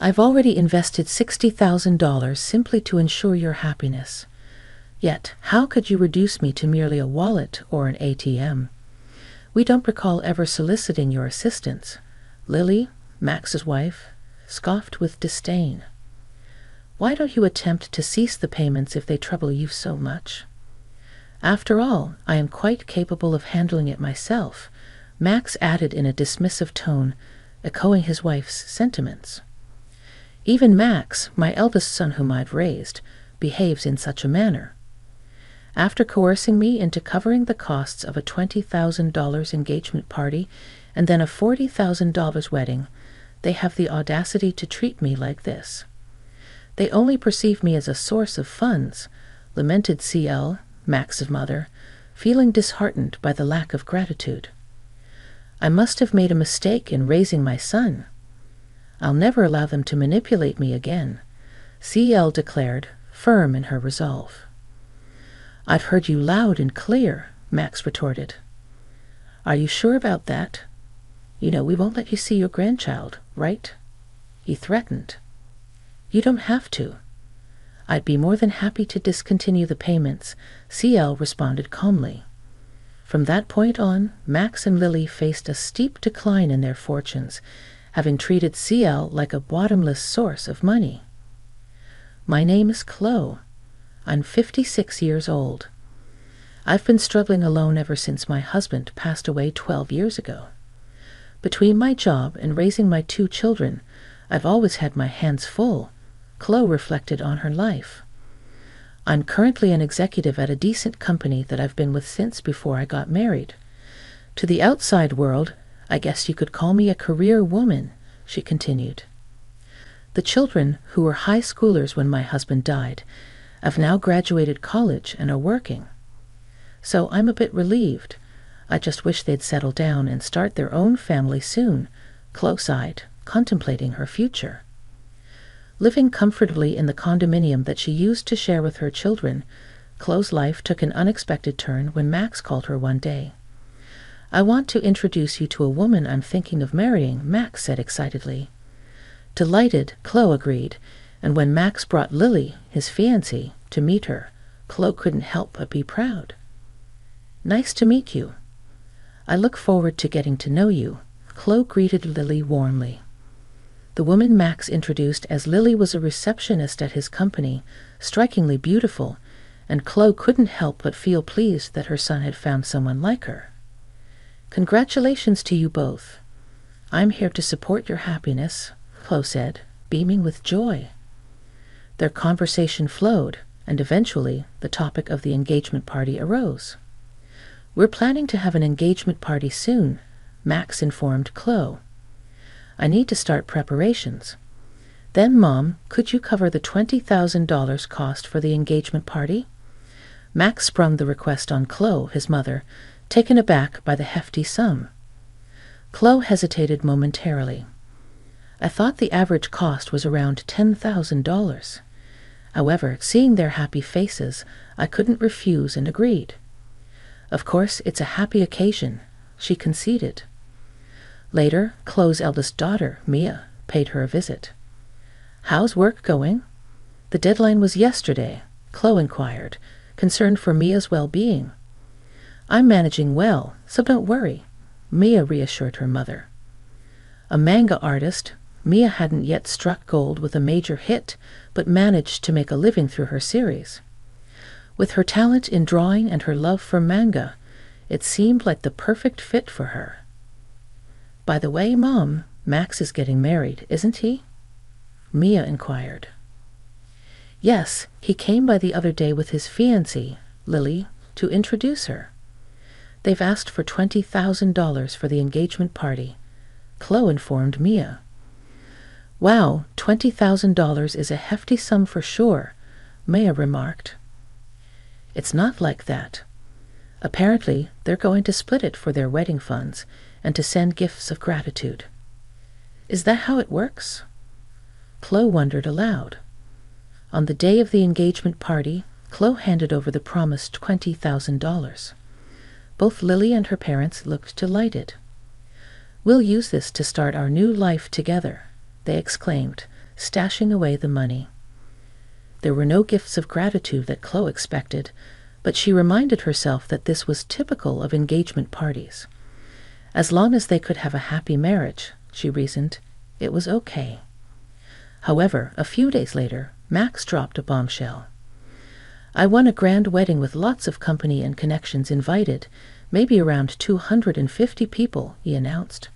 I've already invested $60,000 simply to ensure your happiness. Yet, how could you reduce me to merely a wallet or an ATM? We don't recall ever soliciting your assistance. Lily, Max's wife, scoffed with disdain. Why don't you attempt to cease the payments if they trouble you so much? After all, I am quite capable of handling it myself, Max added in a dismissive tone, echoing his wife's sentiments. Even Max, my eldest son whom I've raised, behaves in such a manner. After coercing me into covering the costs of a $20,000 engagement party and then a $40,000 wedding, they have the audacity to treat me like this. They only perceive me as a source of funds, lamented CL, Max's mother, feeling disheartened by the lack of gratitude. I must have made a mistake in raising my son. I'll never allow them to manipulate me again, CL declared, firm in her resolve. I've heard you loud and clear, Max retorted. Are you sure about that? You know we won't let you see your grandchild, right? He threatened. You don't have to. I'd be more than happy to discontinue the payments, CL responded calmly. From that point on, Max and Lily faced a steep decline in their fortunes, having treated CL like a bottomless source of money. My name is Chloe. I'm 56 years old. I've been struggling alone ever since my husband passed away 12 years ago. Between my job and raising my 2 children, I've always had my hands full, Chloe reflected on her life. I'm currently an executive at a decent company that I've been with since before I got married. To the outside world, I guess you could call me a career woman, she continued. The children, who were high schoolers when my husband died, have now graduated college and are working. So I'm a bit relieved. I just wish they'd settle down and start their own family soon, Chloe sighed, contemplating her future. Living comfortably in the condominium that she used to share with her children, Chloe's life took an unexpected turn when Max called her one day. I want to introduce you to a woman I'm thinking of marrying, Max said excitedly. Delighted, Chloe agreed, and when Max brought Lily, his fiancée, to meet her, Chloe couldn't help but be proud. Nice to meet you. I look forward to getting to know you, Chloe greeted Lily warmly. The woman Max introduced as Lily was a receptionist at his company, strikingly beautiful, and Chloe couldn't help but feel pleased that her son had found someone like her. Congratulations to you both. I'm here to support your happiness, Chloe said, beaming with joy. Their conversation flowed, and eventually the topic of the engagement party arose. We're planning to have an engagement party soon, Max informed Chloe. I need to start preparations. Then, Mom, could you cover the $20,000 cost for the engagement party? Max sprung the request on Chloe, his mother, taken aback by the hefty sum. Chloe hesitated momentarily. I thought the average cost was around $10,000. However, seeing their happy faces, I couldn't refuse and agreed. Of course, it's a happy occasion, she conceded. Later, Chloe's eldest daughter, Mia, paid her a visit. How's work going? The deadline was yesterday, Chloe inquired, concerned for Mia's well-being. I'm managing well, so don't worry, Mia reassured her mother. A manga artist, Mia hadn't yet struck gold with a major hit, but managed to make a living through her series. With her talent in drawing and her love for manga, it seemed like the perfect fit for her. By the way, Mom, Max is getting married, isn't he? Mia inquired. Yes, he came by the other day with his fiancée, Lily, to introduce her. They've asked for $20,000 for the engagement party, Chloe informed Mia. Wow, $20,000 is a hefty sum for sure, Mia remarked. It's not like that. Apparently, they're going to split it for their wedding funds and to send gifts of gratitude. Is that how it works? Chloe wondered aloud. On the day of the engagement party, Chloe handed over the promised $20,000. Both Lily and her parents looked delighted. We'll use this to start our new life together, they exclaimed, stashing away the money. There were no gifts of gratitude that Chloe expected, but she reminded herself that this was typical of engagement parties. As long as they could have a happy marriage, she reasoned, it was okay. However, a few days later, Max dropped a bombshell. I won a grand wedding with lots of company and connections invited, maybe around 250 people, he announced.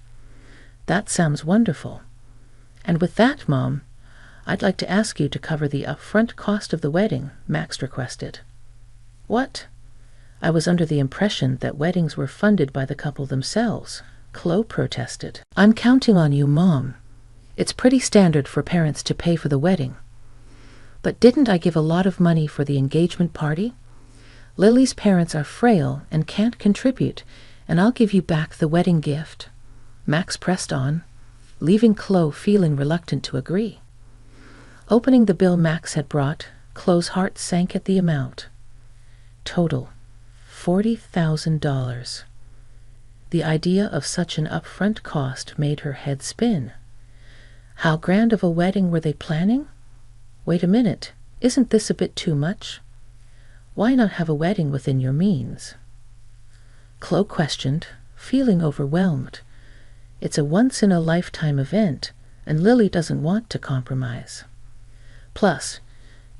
That sounds wonderful. And with that, Mom, I'd like to ask you to cover the upfront cost of the wedding, Max requested. What? I was under the impression that weddings were funded by the couple themselves, Chloe protested. I'm counting on you, Mom. It's pretty standard for parents to pay for the wedding. But didn't I give a lot of money for the engagement party? Lily's parents are frail and can't contribute, and I'll give you back the wedding gift. Max pressed on, leaving Chloe feeling reluctant to agree. Opening the bill Max had brought, Chloe's heart sank at the amount. Total, $40,000. The idea of such an upfront cost made her head spin. How grand of a wedding were they planning? Wait a minute, isn't this a bit too much? Why not have a wedding within your means? Chloe questioned, feeling overwhelmed. It's a once-in-a-lifetime event, and Lily doesn't want to compromise. Plus,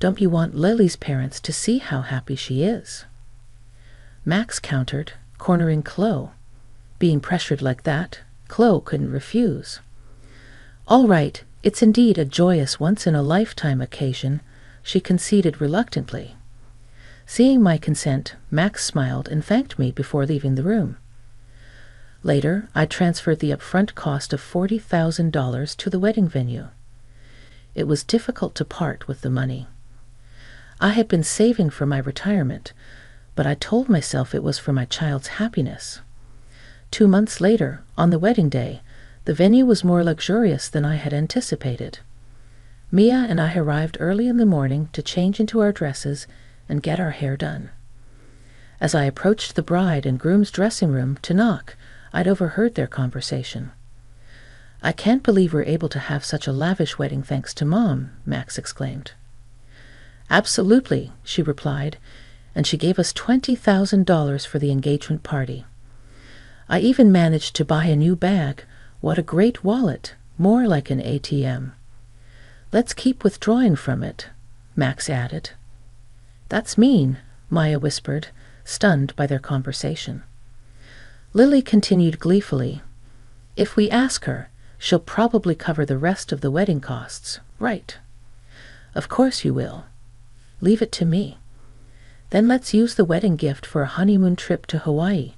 don't you want Lily's parents to see how happy she is? Max countered, cornering Chloe. Being pressured like that, Chloe couldn't refuse. All right, it's indeed a joyous once-in-a-lifetime occasion, she conceded reluctantly. Seeing my consent, Max smiled and thanked me before leaving the room. Later, I transferred the upfront cost of $40,000 to the wedding venue. It was difficult to part with the money. I had been saving for my retirement, but I told myself it was for my child's happiness. 2 months later, on the wedding day, the venue was more luxurious than I had anticipated. Mia and I arrived early in the morning to change into our dresses and get our hair done. As I approached the bride and groom's dressing room to knock, I'd overheard their conversation. I can't believe we're able to have such a lavish wedding thanks to Mom, Max exclaimed. Absolutely, she replied, and she gave us $20,000 for the engagement party. I even managed to buy a new bag. What a great wallet, more like an ATM. Let's keep withdrawing from it, Max added. That's mean, Maya whispered, stunned by their conversation. Lily continued gleefully. If we ask her, she'll probably cover the rest of the wedding costs, right? Of course you will. Leave it to me. Then let's use the wedding gift for a honeymoon trip to Hawaii,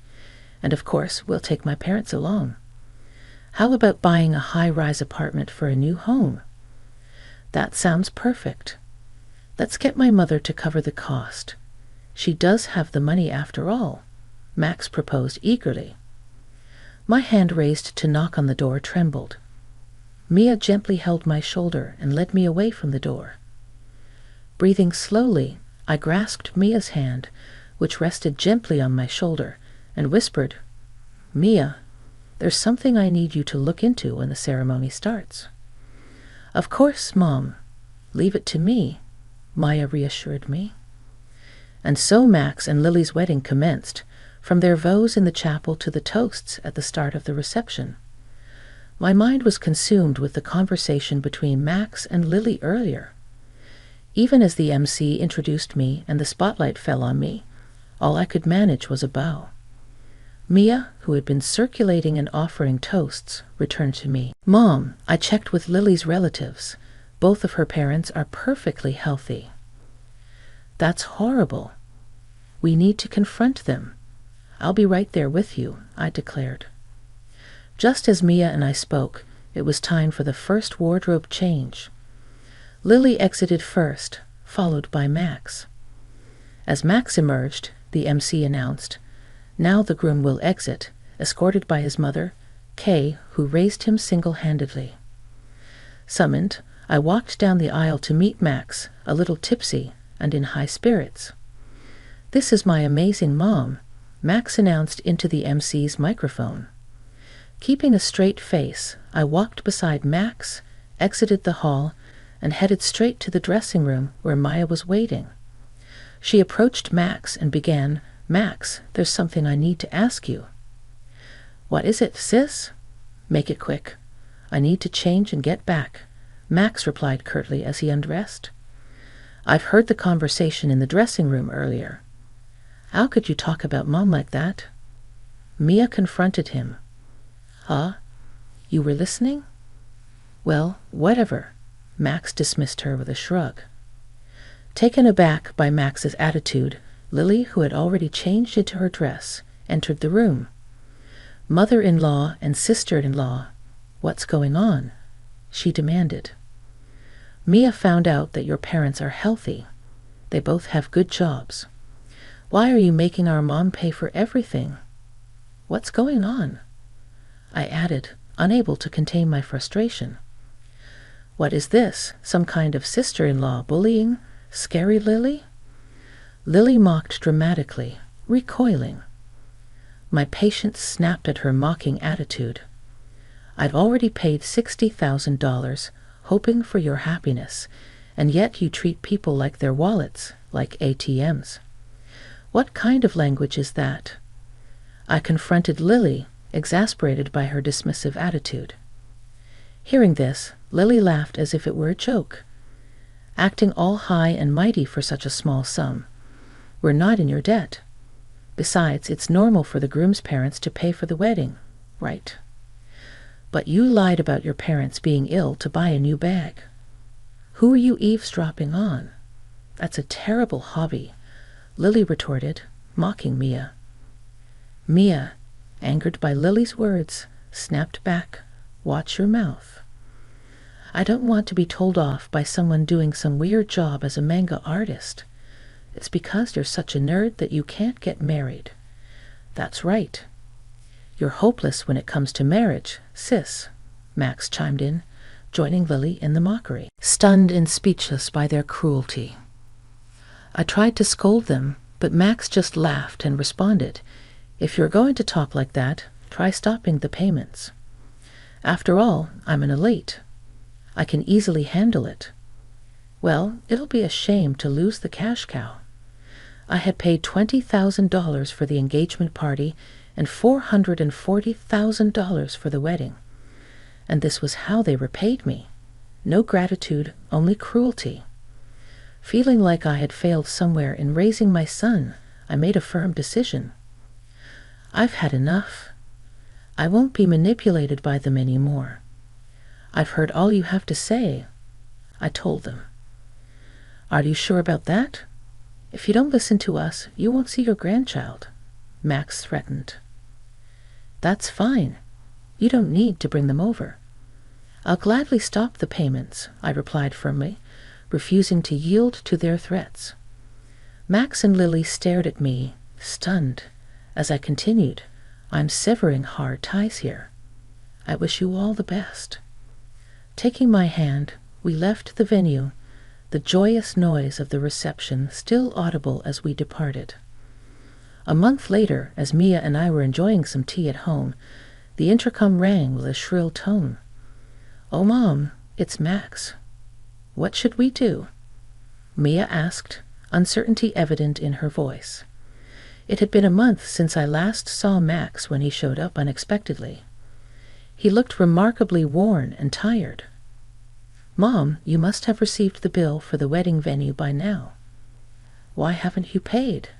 and of course we'll take my parents along. How about buying a high-rise apartment for a new home? That sounds perfect. Let's get my mother to cover the cost. She does have the money after all, Max proposed eagerly. My hand raised to knock on the door trembled. Mia gently held my shoulder and led me away from the door. Breathing slowly, I grasped Mia's hand, which rested gently on my shoulder, and whispered, Mia, there's something I need you to look into when the ceremony starts. Of course, Mom. Leave it to me, Maya reassured me. And so Max and Lily's wedding commenced, from their vows in the chapel to the toasts at the start of the reception. My mind was consumed with the conversation between Max and Lily earlier. Even as the MC introduced me and the spotlight fell on me, all I could manage was a bow. Mia, who had been circulating and offering toasts, returned to me. Mom, I checked with Lily's relatives. Both of her parents are perfectly healthy. That's horrible. We need to confront them. I'll be right there with you, I declared. Just as Mia and I spoke, it was time for the first wardrobe change. Lily exited first, followed by Max. As Max emerged, the MC announced, Now the groom will exit, escorted by his mother, Kay, who raised him single-handedly. Summoned, I walked down the aisle to meet Max, a little tipsy and in high spirits. This is my amazing mom, Max announced into the MC's microphone. Keeping a straight face, I walked beside Max, exited the hall, and headed straight to the dressing room where Maya was waiting. She approached Max and began, "Max, there's something I need to ask you." "What is it, sis?" "Make it quick. I need to change and get back," Max replied curtly as he undressed. "I've heard the conversation in the dressing room earlier." "How could you talk about Mom like that?" Mia confronted him. "Huh? You were listening?" "Well, whatever." Max dismissed her with a shrug. Taken aback by Max's attitude, Lily, who had already changed into her dress, entered the room. "Mother-in-law and sister-in-law, what's going on?" she demanded. "Mia found out that your parents are healthy. They both have good jobs. Why are you making our mom pay for everything? What's going on?" I added, unable to contain my frustration. "What is this? Some kind of sister-in-law bullying? Scary Lily?" Lily mocked dramatically, recoiling. My patience snapped at her mocking attitude. "I've already paid $60,000, hoping for your happiness, and yet you treat people like their wallets, like ATMs. What kind of language is that?" I confronted Lily, exasperated by her dismissive attitude. Hearing this, Lily laughed as if it were a joke. "Acting all high and mighty for such a small sum. We're not in your debt. Besides, it's normal for the groom's parents to pay for the wedding, right? But you lied about your parents being ill to buy a new bag. Who are you eavesdropping on? That's a terrible hobby," Lily retorted, mocking Mia. Mia, angered by Lily's words, snapped back, "Watch your mouth. I don't want to be told off by someone doing some weird job as a manga artist. It's because you're such a nerd that you can't get married. That's right. You're hopeless when it comes to marriage, sis," Max chimed in, joining Lily in the mockery, stunned and speechless by their cruelty. I tried to scold them, but Max just laughed and responded, "If you're going to talk like that, try stopping the payments. After all, I'm an elite. I can easily handle it. Well, it'll be a shame to lose the cash cow. I had paid $20,000 for the engagement party and $440,000 for the wedding. And this was how they repaid me. No gratitude, only cruelty. Feeling like I had failed somewhere in raising my son, I made a firm decision. I've had enough. I won't be manipulated by them anymore. I've heard all you have to say," I told them. "Are you sure about that? If you don't listen to us, you won't see your grandchild," Max threatened. "That's fine. You don't need to bring them over. I'll gladly stop the payments," I replied firmly, refusing to yield to their threats. Max and Lily stared at me, stunned, as I continued, "I'm severing hard ties here. I wish you all the best." Taking my hand, we left the venue, the joyous noise of the reception still audible as we departed. A month later, as Mia and I were enjoying some tea at home, the intercom rang with a shrill tone. "Oh, Mom, it's Max. What should we do?" Mia asked, uncertainty evident in her voice. It had been a month since I last saw Max when he showed up unexpectedly. He looked remarkably worn and tired. "Mom, you must have received the bill for the wedding venue by now." "Why haven't you paid?"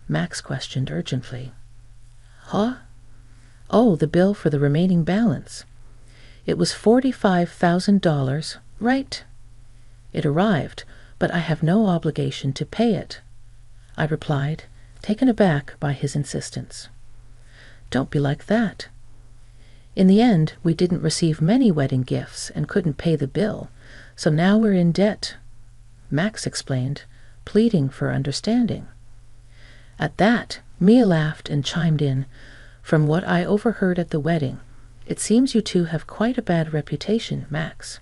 Max questioned urgently. "Huh? Oh, the bill for the remaining balance. It was $45,000, right? It arrived, but I have no obligation to pay it," I replied, taken aback by his insistence. "Don't be like that. In the end, we didn't receive many wedding gifts and couldn't pay the bill, so now we're in debt," Max explained, pleading for understanding. At that, Mia laughed and chimed in, "From what I overheard at the wedding, it seems you two have quite a bad reputation, Max.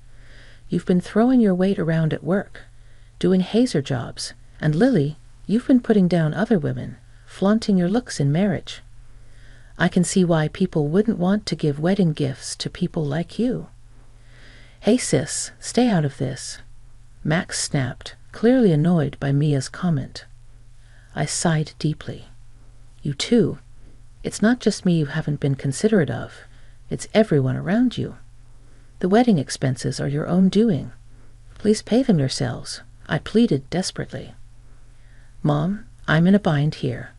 You've been throwing your weight around at work, doing hazer jobs, and Lily, you've been putting down other women, flaunting your looks in marriage. I can see why people wouldn't want to give wedding gifts to people like you. Hey sis, stay out of this. Max snapped, clearly annoyed by Mia's comment. I sighed deeply. You too. It's not just me you haven't been considerate of. It's everyone around you. The wedding expenses are your own doing. Please pay them yourselves, I pleaded desperately. Mom, I'm in a bind here.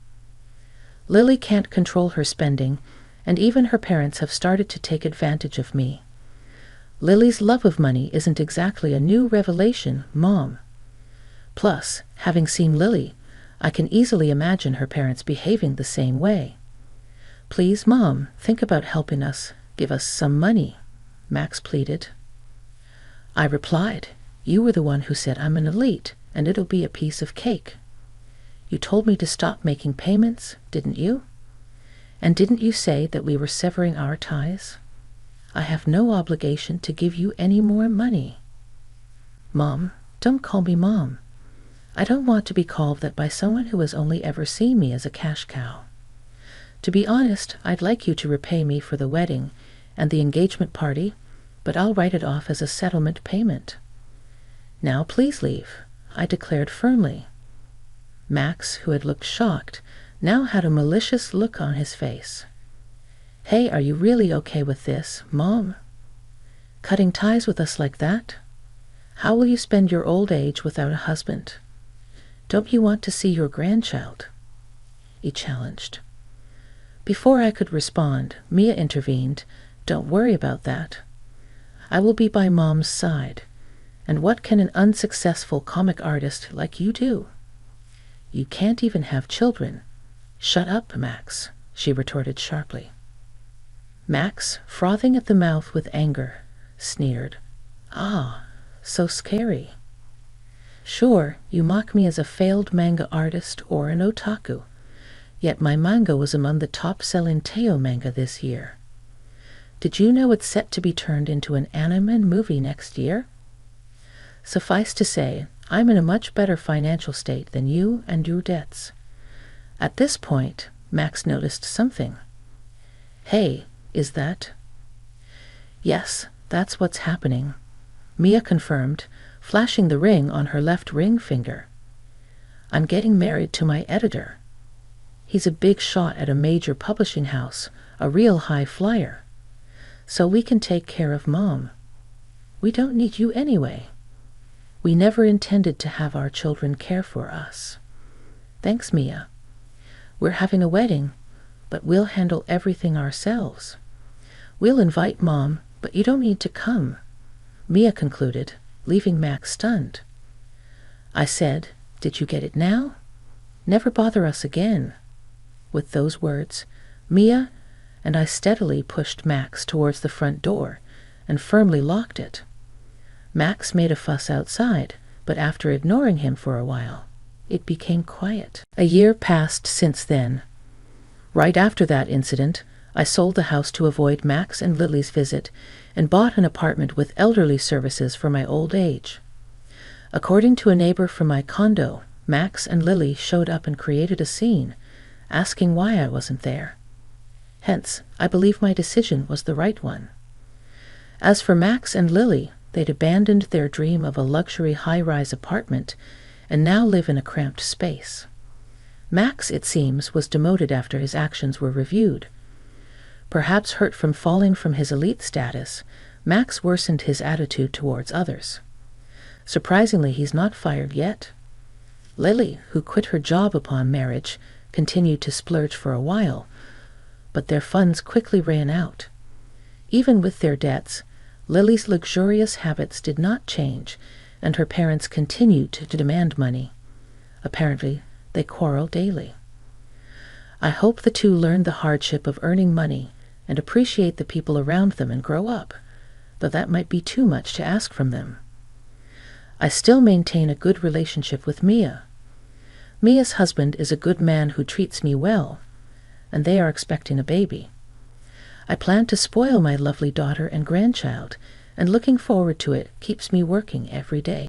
Lily can't control her spending, and even her parents have started to take advantage of me. Lily's love of money isn't exactly a new revelation, Mom. Plus, having seen Lily, I can easily imagine her parents behaving the same way. Please, Mom, think about helping us. Give us some money, Max pleaded. I replied, you were the one who said I'm an elite, and it'll be a piece of cake. You told me to stop making payments, didn't you? And didn't you say that we were severing our ties? I have no obligation to give you any more money. Mom, don't call me Mom. I don't want to be called that by someone who has only ever seen me as a cash cow. To be honest, I'd like you to repay me for the wedding and the engagement party, but I'll write it off as a settlement payment. Now please leave, I declared firmly. Max, who had looked shocked, now had a malicious look on his face. Hey, are you really okay with this, Mom? Cutting ties with us like that? How will you spend your old age without a husband? Don't you want to see your grandchild? He challenged. Before I could respond, Mia intervened. Don't worry about that. I will be by Mom's side. And what can an unsuccessful comic artist like you do? You can't even have children. Shut up, Max, she retorted sharply. Max, frothing at the mouth with anger, sneered. Ah, so scary. Sure, you mock me as a failed manga artist or an otaku, yet my manga was among the top-selling Teo manga this year. Did you know it's set to be turned into an anime movie next year? Suffice to say, I'm in a much better financial state than you and your debts. At this point, Max noticed something. Hey, is that? Yes, that's what's happening, Mia confirmed, flashing the ring on her left ring finger. I'm getting married to my editor. He's a big shot at a major publishing house, a real high flyer. So we can take care of Mom. We don't need you anyway. We never intended to have our children care for us. Thanks, Mia. We're having a wedding, but we'll handle everything ourselves. We'll invite Mom, but you don't need to come, Mia concluded, leaving Max stunned. I said, did you get it now? Never bother us again. With those words, Mia and I steadily pushed Max towards the front door and firmly locked it. Max made a fuss outside, but after ignoring him for a while, it became quiet. A year passed since then. Right after that incident, I sold the house to avoid Max and Lily's visit and bought an apartment with elderly services for my old age. According to a neighbor from my condo, Max and Lily showed up and created a scene, asking why I wasn't there. Hence, I believe my decision was the right one. As for Max and Lily, they'd abandoned their dream of a luxury high-rise apartment and now live in a cramped space. Max, it seems, was demoted after his actions were reviewed. Perhaps hurt from falling from his elite status, Max worsened his attitude towards others. Surprisingly, he's not fired yet. Lily, who quit her job upon marriage, continued to splurge for a while, but their funds quickly ran out. Even with their debts, Lily's luxurious habits did not change, and her parents continued to demand money. Apparently, they quarrel daily. I hope the two learn the hardship of earning money and appreciate the people around them and grow up, but that might be too much to ask from them. I still maintain a good relationship with Mia. Mia's husband is a good man who treats me well, and they are expecting a baby. I plan to spoil my lovely daughter and grandchild, and looking forward to it keeps me working every day.